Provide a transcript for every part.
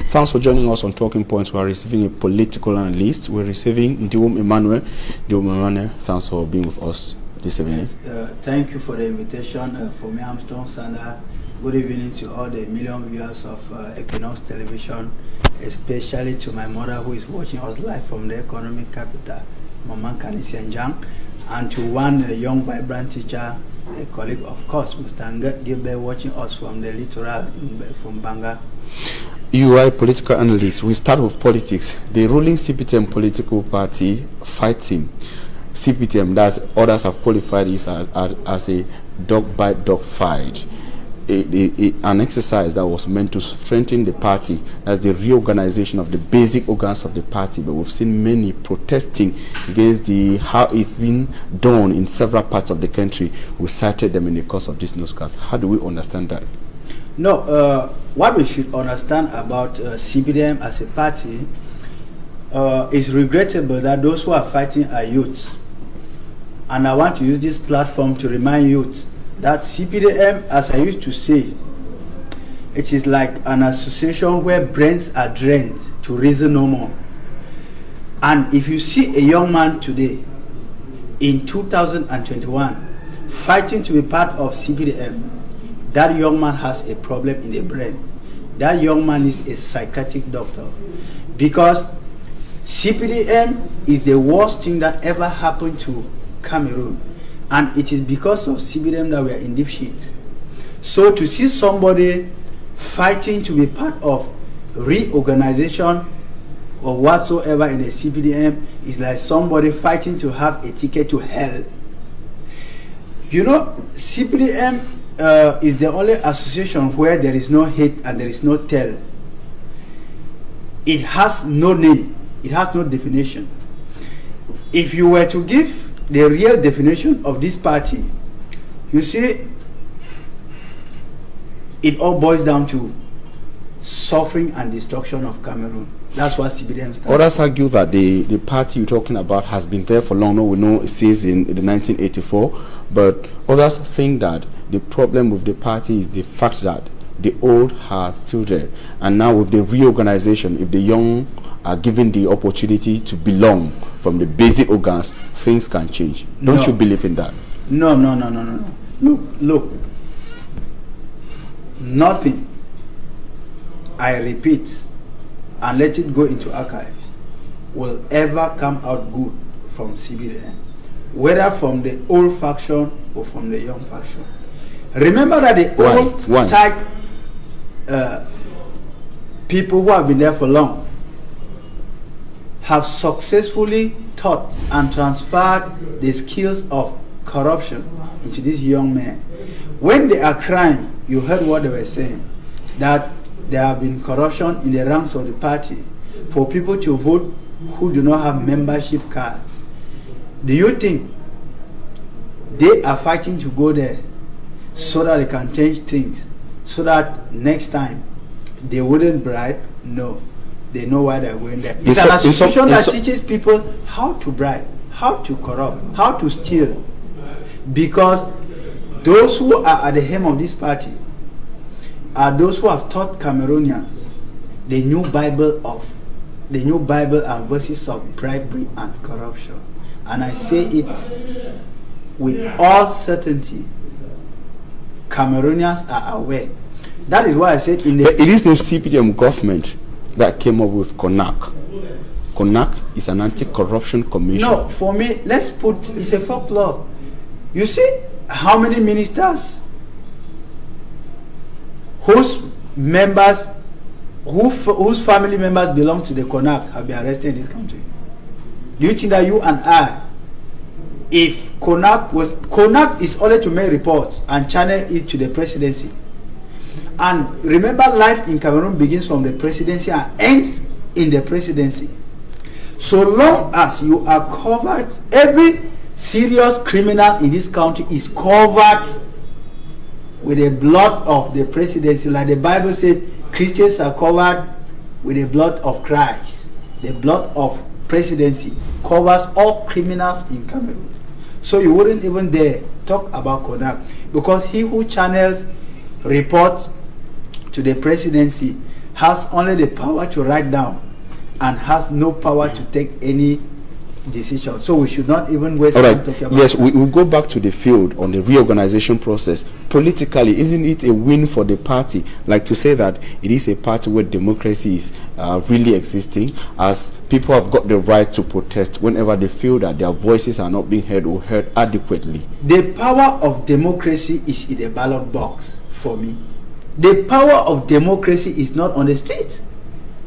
Thanks for joining us on Talking Points. We are receiving a political analyst. We're receiving Diwom Emmanuel. Diwom Emmanuel, thanks for being with us this evening. Yes, thank you for the invitation. For me, I'm Stone Sander. Good evening to all the million viewers of Equinox Television, especially to my mother who is watching us live from the economic capital, Maman Kanisianjang, and to one young, vibrant teacher, a colleague, of course, Mr. Gilbert, watching us from the littoral from Banga. You are a political analyst. We start with politics. The ruling CPTM political party fighting CPTM, that others have qualified this as a dog-bite-dog fight. An exercise that was meant to strengthen the party, as the reorganization of the basic organs of the party. But we've seen many protesting against how it's been done in several parts of the country. We cited them in the course of this newscast. How do we understand that? No, what we should understand about CPDM as a party is regrettable that those who are fighting are youths. And I want to use this platform to remind youths that CPDM, as I used to say, it is like an association where brains are drained to reason no more. And if you see a young man today, in 2021, fighting to be part of CPDM, that young man has a problem in the brain. That young man is a psychiatric doctor. Because CPDM is the worst thing that ever happened to Cameroon. And it is because of CPDM that we are in deep shit. So to see somebody fighting to be part of reorganization or whatsoever in the CPDM is like somebody fighting to have a ticket to hell. You know, CPDM is the only association where there is no hate and there is no tell. It has no name. It has no definition. If you were to give the real definition of this party, you see, it all boils down to suffering and destruction of Cameroon. That's what CPDM stands. Others argue that the party you're talking about has been there for long. No, we know it says in the 1984, but others think that the problem with the party is the fact that the old are still there, and now with the reorganization, if the young are given the opportunity to belong from the basic organs, things can change. Don't you believe in that? No. Look. Nothing, I repeat, and let it go into archives, will ever come out good from CBDN, whether from the old faction or from the young faction. Remember that the old type people who have been there for long have successfully taught and transferred the skills of corruption into these young men. When they are crying, you heard what they were saying, that there have been corruption in the ranks of the party for people to vote who do not have membership cards. Do you think they are fighting to go there so that they can change things, so that next time they wouldn't bribe? No. They know why they're going there. It's an association that teaches people how to bribe, how to corrupt, how to steal. Because those who are at the helm of this party are those who have taught Cameroonians the new Bible and verses of bribery and corruption. And I say it with all certainty. Cameroonians are aware. That is why I said it is the CPDM government that came up with CONAC. CONAC is an anti-corruption commission. No, for me, it's a folklore. You see how many ministers whose family members belong to the CONAC have been arrested in this country? Do you think that you and I, if CONAC is only to make reports and channel it to the presidency? And remember, life in Cameroon begins from the presidency and ends in the presidency. So long as you are covered, every serious criminal in this country is covered with the blood of the presidency. Like the Bible said, Christians are covered with the blood of Christ. The blood of presidency covers all criminals in Cameroon. So you wouldn't even dare talk about CONAC, because he who channels reports to the presidency has only the power to write down and has no power to take any decision. So we should not even waste time talking about yes, we go back to the field on the reorganization process. Politically, isn't it a win for the party? Like to say that it is a party where democracy is really existing, as people have got the right to protest whenever they feel that their voices are not being heard or heard adequately. The power of democracy is in the ballot box for me. The power of democracy is not on the street.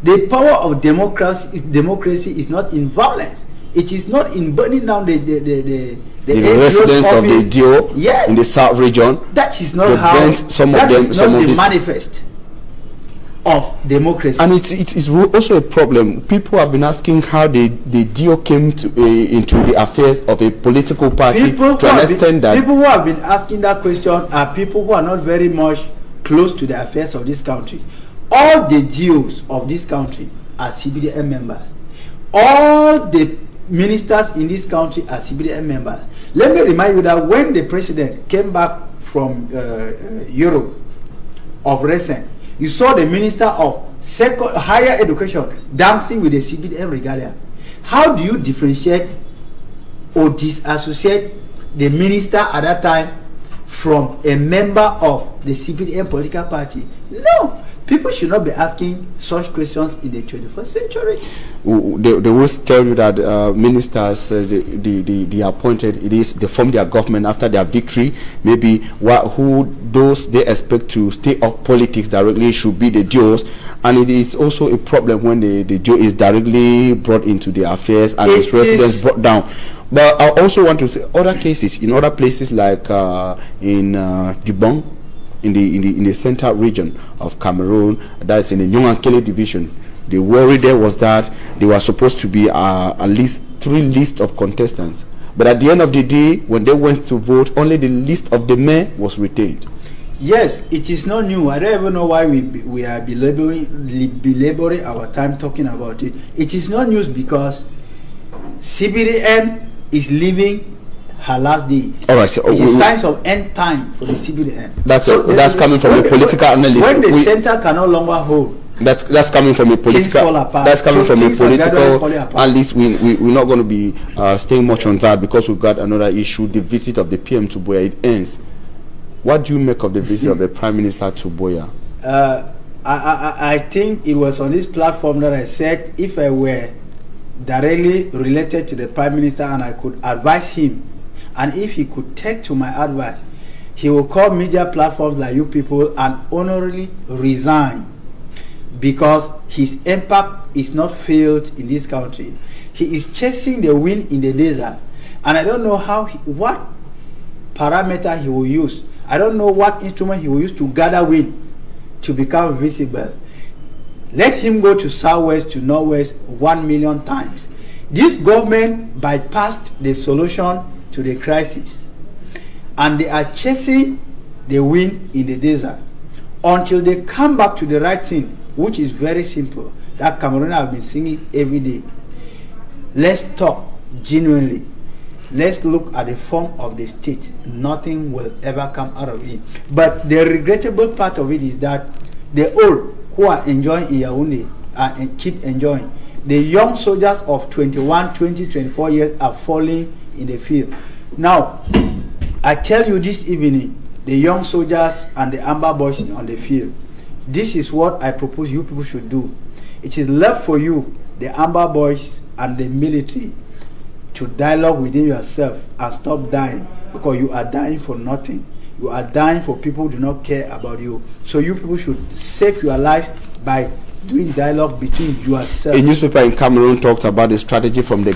The power of democracy is not in violence. It is not in burning down the residents of the DO yes, in the South region. That is not how. That is not the manifest of democracy. And it is also a problem. People have been asking how the DO came to, into the affairs of a political party People to understand that. People who have been asking that question are people who are not very much close to the affairs of these countries. All the DOs of this country are CBDM members. All the ministers in this country are CBDM members. Let me remind you that when the president came back from Europe of recent, you saw the minister of higher education dancing with the CBDM regalia. How do you differentiate or disassociate the minister at that time from a member of the CBDM political party? No. People should not be asking such questions in the 21st century. They will tell you that ministers, the appointed, it is they form their government after their victory. Maybe who those they expect to stay off politics directly should be the DOs, and it is also a problem when the DO is directly brought into the affairs and its residents brought down. But I also want to say other cases in other places like in Dibong, in the central region of Cameroon, that's in the Nyoankele division. The worry there was that there were supposed to be at least 3 lists of contestants, but at the end of the day, when they went to vote, only the list of the mayor was retained. Yes, it is not new. I don't even know why we are belaboring our time talking about it. It is not news because CBDM is living her last days. All right, so it's a signs of end time for the CBDM. That's coming from a political analyst. When the center can no longer hold, that's coming from a political. That's coming from a political analyst. We're not going to be staying much on that because we've got another issue: the visit of the PM to Buea. It ends. What do you make of the visit of the Prime Minister to Buea? I think it was on this platform that I said if I were directly related to the Prime Minister and I could advise him, and if he could take to my advice, he will call media platforms like you people and honorably resign, because his impact is not felt in this country. He is chasing the wind in the desert, and I don't know what parameter he will use. I don't know what instrument he will use to gather wind to become visible. Let him go to southwest to northwest 1 million times. This government bypassed the solution to the crisis, and they are chasing the wind in the desert until they come back to the right thing, which is very simple, that Cameroon have been singing every day. Let's talk genuinely. Let's look at the form of the state. Nothing will ever come out of it. But the regrettable part of it is that the old who are enjoying in Yaoundé and keep enjoying. The young soldiers of 21, 20, 24 years are falling in the field. Now, I tell you this evening, the young soldiers and the amber boys on the field, this is what I propose you people should do. It is left for you, the amber boys and the military, to dialogue within yourself and stop dying, because you are dying for nothing. You are dying for people who do not care about you. So you people should save your life by doing dialogue between yourself. A newspaper in Cameroon talked about the strategy from the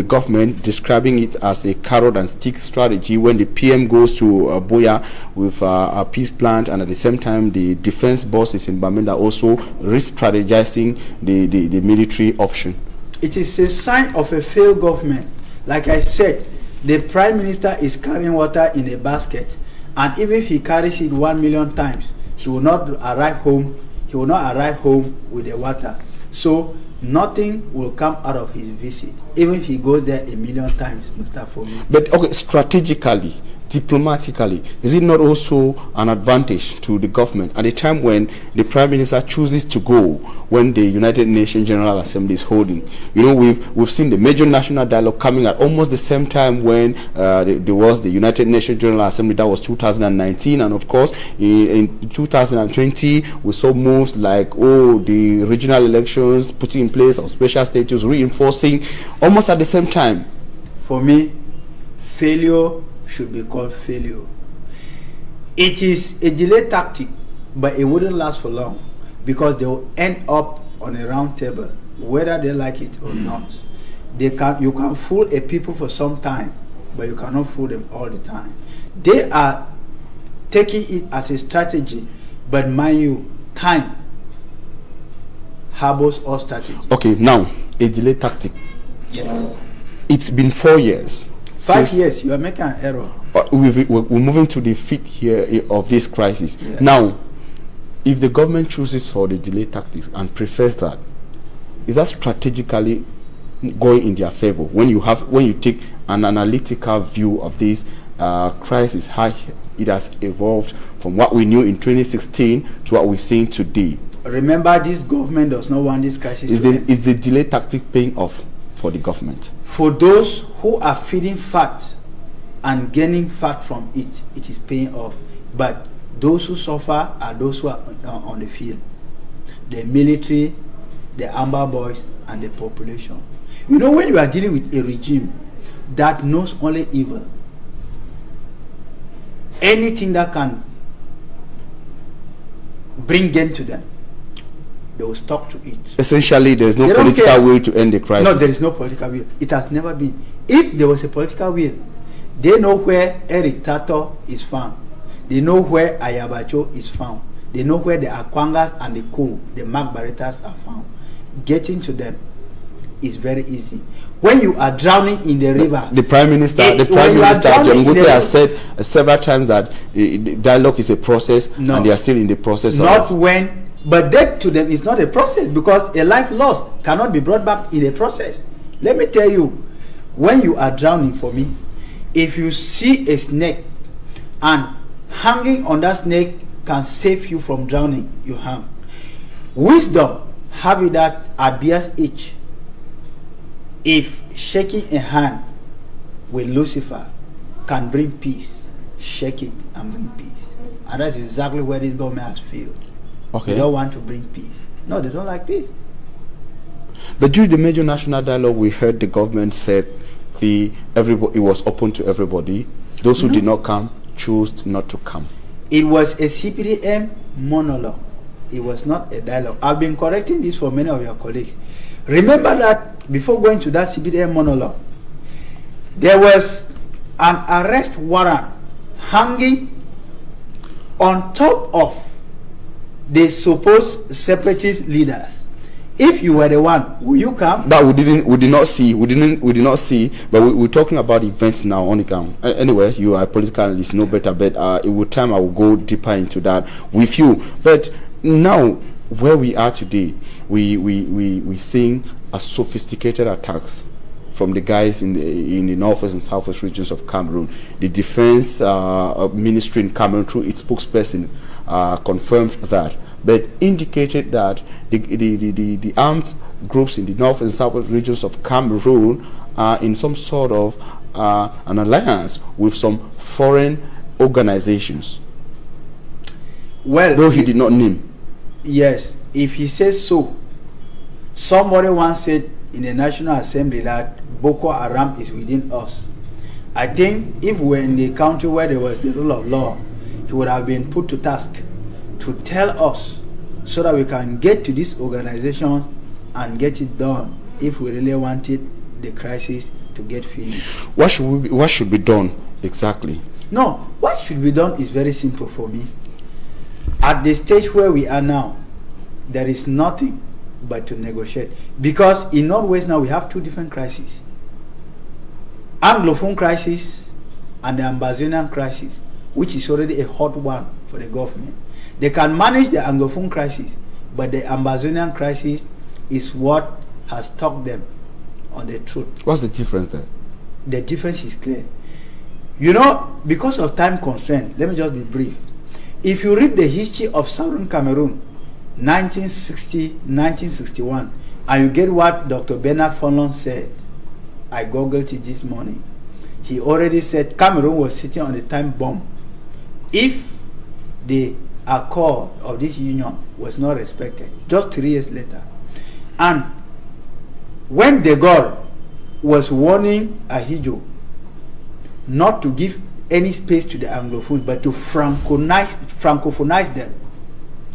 government, describing it as a carrot and stick strategy. When the PM goes to Buea with a peace plan, and at the same time the defense bosses in Bamenda also re-strategizing the military option. It is a sign of a failed government. Like I said, the Prime Minister is carrying water in a basket, and even if he carries it 1 million times, he will not arrive home. He will not arrive home with the water. So nothing will come out of his visit, even if he goes there 1 million times, Mr. Fomi. But okay, strategically, diplomatically, is it not also an advantage to the government at a time when the Prime Minister chooses to go when the United Nations General Assembly is holding? You know, we've seen the major national dialogue coming at almost the same time when there was the United Nations General Assembly. That was 2019, and of course in 2020 we saw moves like the regional elections, putting in place of special status, reinforcing almost at the same time. For me, failure should be called failure. It is a delay tactic, but it wouldn't last for long because they will end up on a round table, whether they like it or not. You can fool a people for some time, but you cannot fool them all the time. They are taking it as a strategy, but mind you, time harbors all strategy. Okay, now a delay tactic. Yes. It's been 4 years. 5 years, you are making an error. We're moving to the 5th year of this crisis. Yeah. Now, if the government chooses for the delay tactics and prefers that, is that strategically going in their favor when you take an analytical view of this crisis, how it has evolved from what we knew in 2016 to what we're seeing today? Remember, this government does not want this crisis Is to end. the delay tactic paying off for the government? For those who are feeding fat and gaining fat from it, it is paying off. But those who suffer are those who are on the field. The military, the amber boys, and the population. You know, when you are dealing with a regime that knows only evil, anything that can bring gain to them, they will stuck to it. Essentially, there is no political will to end the crisis. No, there is no political will. It has never been. If there was a political will, they know where Eric Tato is found. They know where Ayabacho is found. They know where the Akwangas and the Ko, the Mark Barrettas are found. Getting to them is very easy. When you are drowning in the river, the Prime Minister, John Gute, has said several times that dialogue is a process, and they are still in the process. But that to them is not a process, because a life lost cannot be brought back in a process. Let me tell you, when you are drowning, for me, if you see a snake and hanging on that snake can save you from drowning, you hang. Wisdom have it that at Bia's age, if shaking a hand with Lucifer can bring peace, shake it and bring peace. And that's exactly where this government has failed. Okay. They don't want to bring peace. No, they don't like peace. But during the major national dialogue, we heard the government said it was open to everybody. Those who did not come chose not to come. It was a CPDM monologue. It was not a dialogue. I've been correcting this for many of your colleagues. Remember that before going to that CPDM monologue, there was an arrest warrant hanging on top of the supposed separatist leaders. If you were the one, will you come? That we did not see. But we're talking about events now on the ground. Anyway, you are a political analyst, you know better. But with time, I will go deeper into that with you. But now, where we are today, we seeing a sophisticated attacks from the guys in the northwest and southwest regions of Cameroon. The defense ministry in Cameroon, through its spokesperson, confirmed that, but indicated that the armed groups in the north and southwest regions of Cameroon are in some sort of an alliance with some foreign organizations. Well, though he did not name. Yes, if he says so. Somebody once said in the National Assembly that Boko Haram is within us. I think if we were in the country where there was the rule of law, he would have been put to task to tell us so that we can get to this organization and get it done if we really wanted the crisis to get finished. What should be done exactly? No, what should be done is very simple for me. At the stage where we are now, there is nothing but to negotiate, because in Northwest now we have two different crises: Anglophone crisis and the Ambazonian crisis, which is already a hot one for the government. They can manage the Anglophone crisis, but the Ambazonian crisis is what has stuck them on the truth. What's the difference there? The difference is clear. You know, because of time constraint, let me just be brief. If you read the history of Southern Cameroon, 1960-1961, and you get what Dr. Bernard Fonlon said, I googled it this morning. He already said Cameroon was sitting on a time bomb if the accord of this union was not respected, just 3 years later. And when De Gaulle was warning Ahidjo not to give any space to the Anglophones, but to francophonize them,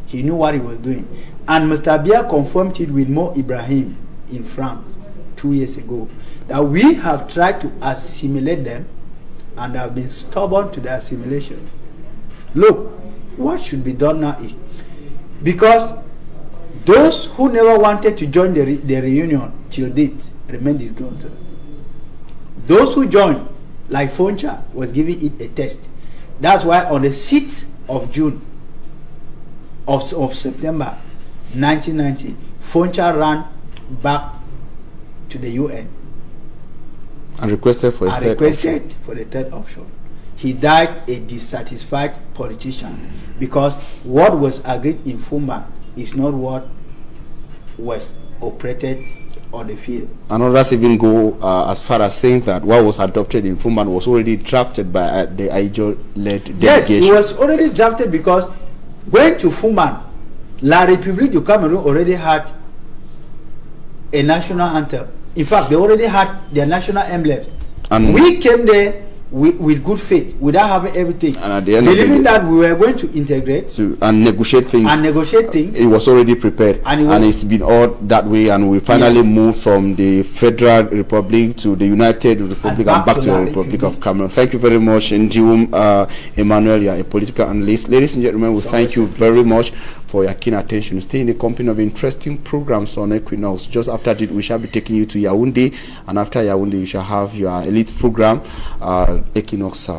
he knew what he was doing. And Mr. Biya confirmed it with Mo Ibrahim in France 2 years ago, that we have tried to assimilate them and have been stubborn to the assimilation. Look, what should be done now is, because those who never wanted to join the reunion till date remain disgruntled. Those who joined, like Foncha, was giving it a test. That's why on the 6th of June of September 1990, Foncha ran back to the UN and requested for the third option. He died a dissatisfied politician, because what was agreed in Fumba is not what was operated on the field. And others even go as far as saying that what was adopted in Fumban was already drafted by the Ahidjo-led delegation. Yes, it was already drafted, because going to Fumban, La République du Cameroon already had a national anthem. In fact, they already had their national emblems. And we came there with good faith, without having everything, and at the end believing that we were going to integrate and negotiate things. It was already prepared, and it's been all that way, and we finally moved from the Federal Republic to the United Republic and back to the Republic of Cameroon. Thank you very much, Ndium Emmanuel. You are a political analyst. Ladies and gentlemen, we thank you very much for your keen attention. Stay in the company of interesting programs on Equinox. Just after this, we shall be taking you to Yaoundé, and after Yaoundé, you shall have your elite program, Equinox.